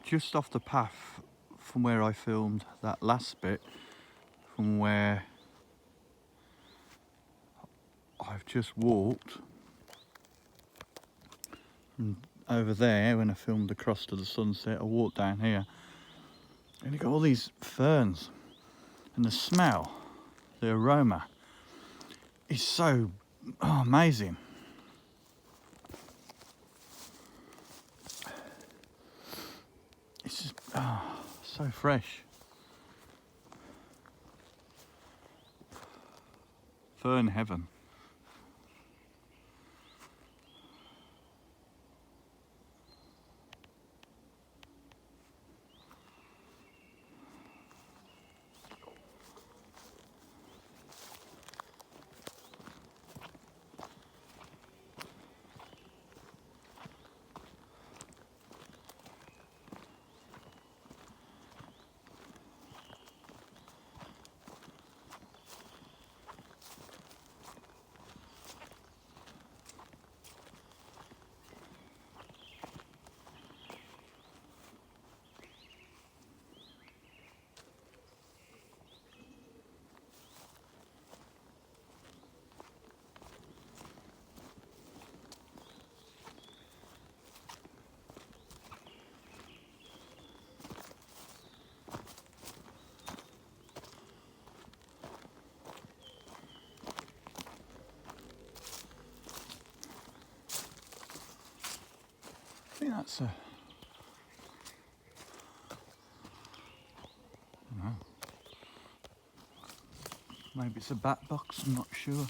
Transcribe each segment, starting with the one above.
just off the path from where I filmed that last bit, from where I've just walked. And over there, when I filmed across to the sunset, I walked down here and you got all these ferns, and the smell, the aroma is so amazing. It's just so fresh. Fern heaven. I think that's a... No. Maybe it's a bat box, I'm not sure.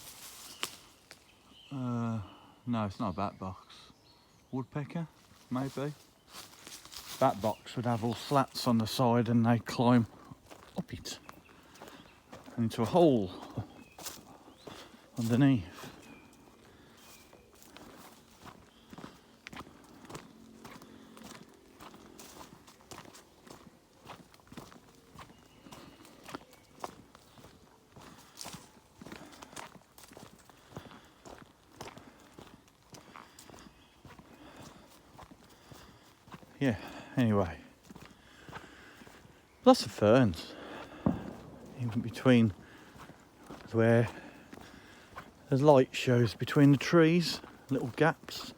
No, it's not a bat box. Woodpecker, maybe. Bat box would have all slats on the side and they climb up it and into a hole underneath. Yeah, anyway, lots of ferns, even between where the light shows between the trees, little gaps.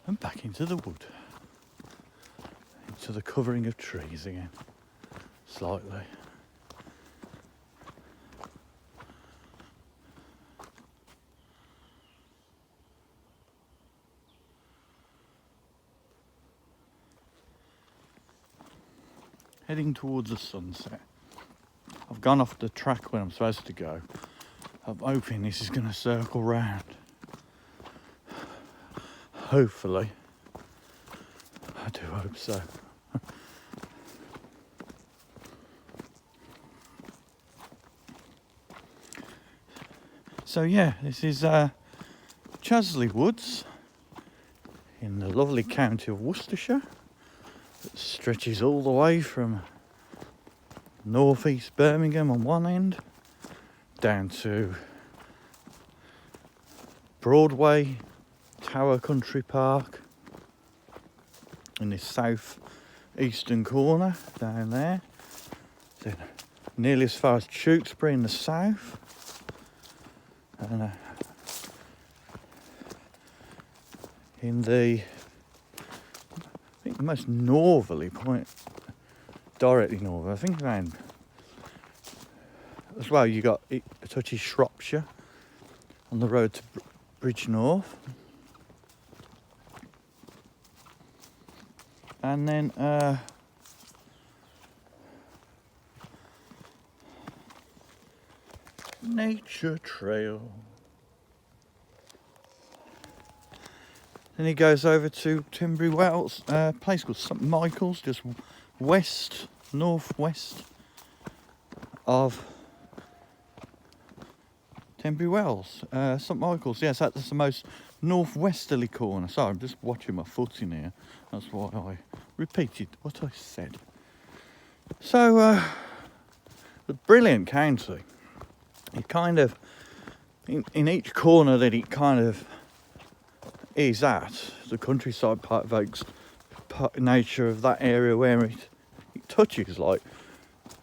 And back into the wood, into the covering of trees again, slightly. Heading towards the sunset. I've gone off the track where I'm supposed to go. I'm hoping this is going to circle round. Hopefully. I do hope so. So yeah, this is Chaddesley Woods in the lovely county of Worcestershire. It stretches all the way from northeast Birmingham on one end down to Broadway, Tower Country Park in this south eastern corner down there. So nearly as far as Tewkesbury in the south, and in the most northerly point, directly north, I think around as well, you got a touch of Shropshire on the road to Bridgnorth. And then Nature Trail. Then he goes over to Tunbridge Wells, a place called St Michael's, just northwest of Tenbury Wells, St Michael's. Yes, that's the most northwesterly corner. Sorry, I'm just watching my foot in here. That's why I repeated what I said. So, a brilliant county. It kind of, in each corner that it kind of is at, the countryside part evokes nature of that area where it touches, like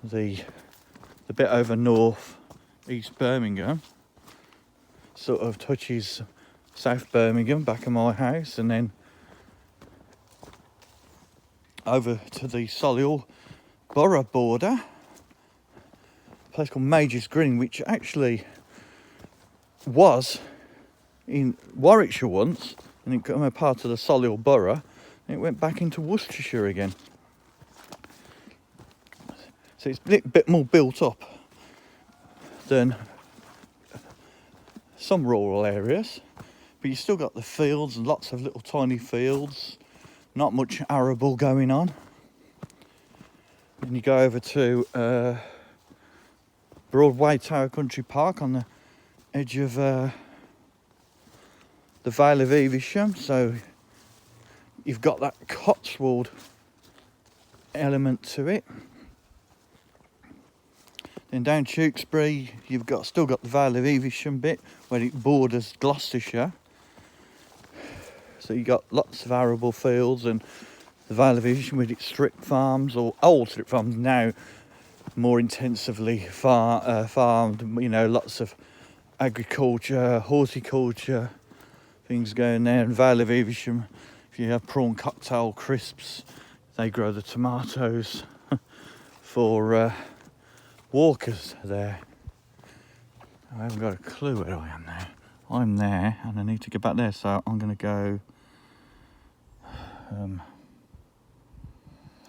the bit over north, East Birmingham, sort of touches South Birmingham, back of my house, and then over to the Solihull borough border, a place called Major's Green, which actually was in Warwickshire once, and it became a part of the Solihull borough, and it went back into Worcestershire again. So it's a bit more built up than some rural areas, but you still got the fields and lots of little tiny fields, not much arable going on. Then you go over to Broadway Tower Country Park on the edge of the Vale of Evesham, so you've got that Cotswold element to it. Then down Tewkesbury, you've still got the Vale of Evesham bit where it borders Gloucestershire. So you got lots of arable fields, and the Vale of Evesham with its strip farms, or old strip farms, now more intensively farmed. You know, lots of agriculture, horticulture, things going there. And Vale of Evesham, if you have prawn cocktail crisps, they grow the tomatoes for walkers there. I haven't got a clue where I am now. I'm there and I need to get back there, so I'm going to go.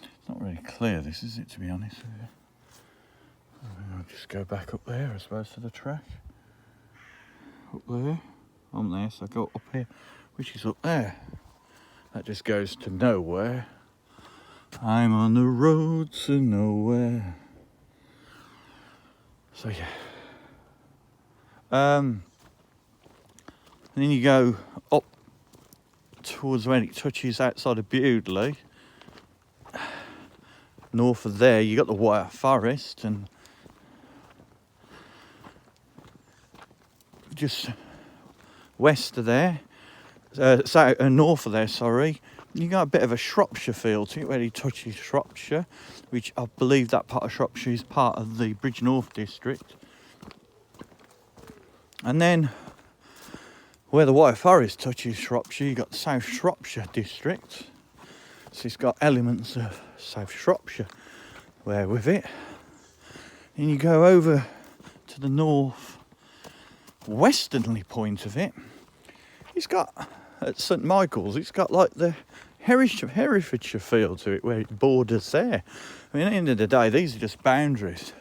It's not really clear, this, is it, to be honest with you? I'll just go back up there, I suppose, to the track. Up there. I'm there, so I go up here, which is up there. That just goes to nowhere. I'm on the road to nowhere. So yeah. And then you go up towards when it touches outside of Bewdley. North of there, you got the Wyre Forest, and just west of there, north of there, sorry, you got a bit of a Shropshire feel to it where it touches Shropshire, which I believe that part of Shropshire is part of the Bridge North district. And then where the Wyre Forest touches Shropshire, you got the South Shropshire district. So it's got elements of South Shropshire there with it. And you go over to the north westernly point of it. It's got, at St Michael's, it's got like the Herefordshire feel to it where it borders there. I mean, at the end of the day, these are just boundaries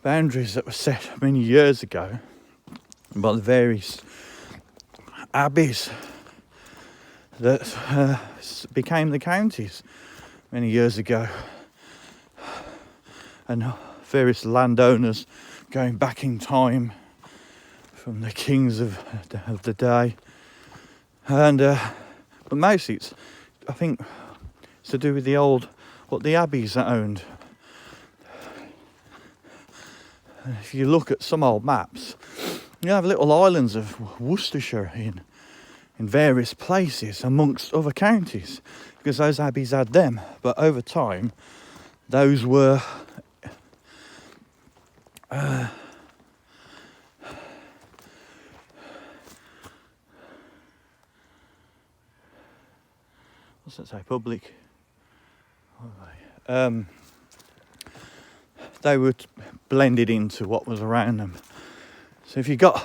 that were set many years ago by the various abbeys that became the counties many years ago, and various landowners going back in time from the kings of the day, and but mostly it's, I think it's to do with the what the abbeys owned. If you look at some old maps, you have little islands of Worcestershire in various places amongst other counties, because those abbeys had them. But over time, those were what's that say? Public. They were blended into what was around them. So if you got,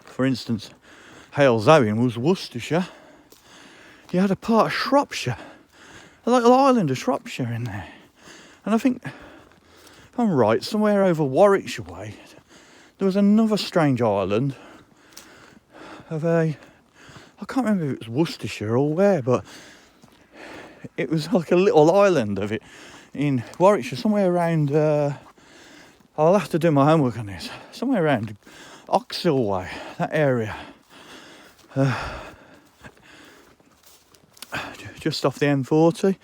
for instance, Hales Owen was Worcestershire, you had a part of Shropshire, a little island of Shropshire in there. And I think, if I'm right, somewhere over Warwickshire way, there was another strange island of I can't remember if it was Worcestershire or where, but it was like a little island of it in Warwickshire, somewhere around, I'll have to do my homework on this, somewhere around Oxhill Way, that area. Just off the M40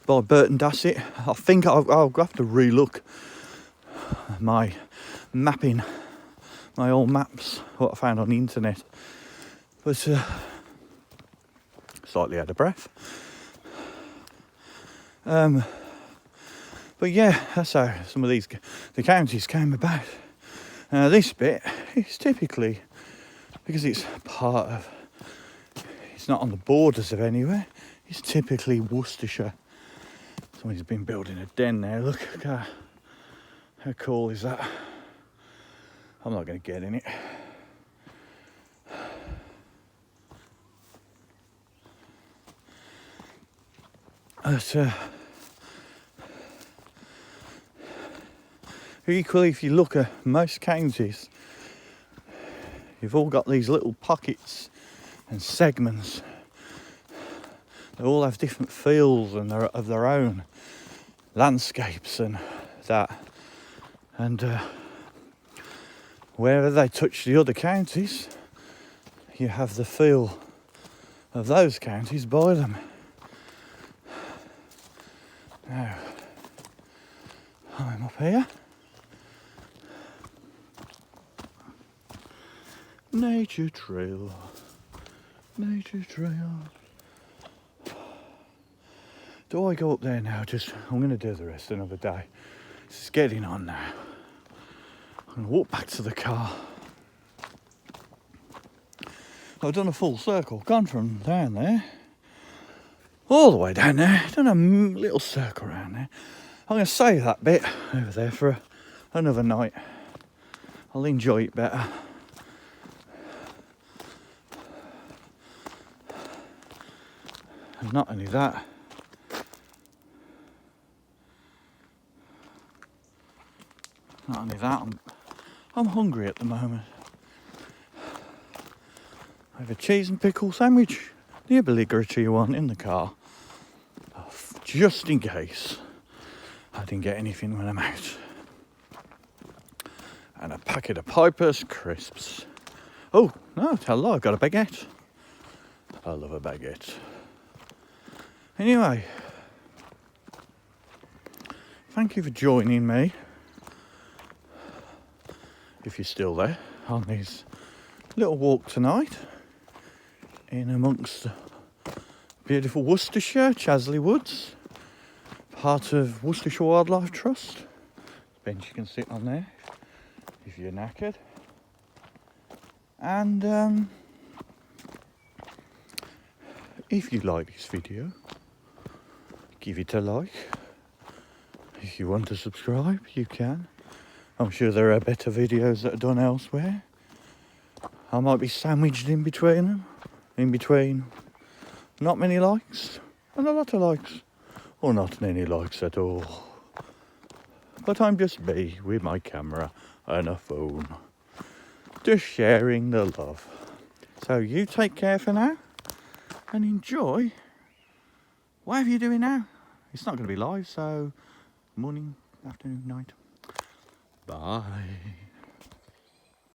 by Burton Dassett. I think I'll have to relook my mapping, my old maps, what I found on the internet. But slightly out of breath. But yeah, that's how some of the counties came about. This bit is typically, because it's part of, it's not on the borders of anywhere, it's typically Worcestershire. Somebody's been building a den there, look, how cool is that? I'm not going to get in it. But equally, if you look at most counties, you've all got these little pockets and segments. They all have different feels and they're of their own landscapes and that. And wherever they touch the other counties, you have the feel of those counties by them. Now, I'm up here. Nature trail, nature trail. Do I go up there now? I'm going to do the rest another day. It's getting on now. I'm going to walk back to the car. I've done a full circle, gone from down there all the way down there, done a little circle around there. I'm going to save that bit over there for another night. I'll enjoy it better. And not only that, I'm hungry at the moment. I have a cheese and pickle sandwich, the obligatory one in the car, just in case I didn't get anything when I'm out. And a packet of Piper's crisps. Oh, no, tell a lie, I've got a baguette. I love a baguette. Anyway, thank you for joining me, if you're still there, on this little walk tonight in amongst beautiful Worcestershire, Chaddesley Woods, part of Worcestershire Wildlife Trust. Bench you can sit on there if you're knackered. And if you like this video, give it a like. If you want to subscribe, you can. I'm sure there are better videos that are done elsewhere. I might be sandwiched in between them. In between not many likes and a lot of likes. Or not any likes at all. But I'm just me with my camera and a phone. Just sharing the love. So you take care for now. And enjoy whatever you're doing now. It's not going to be live, so morning, afternoon, night. Bye.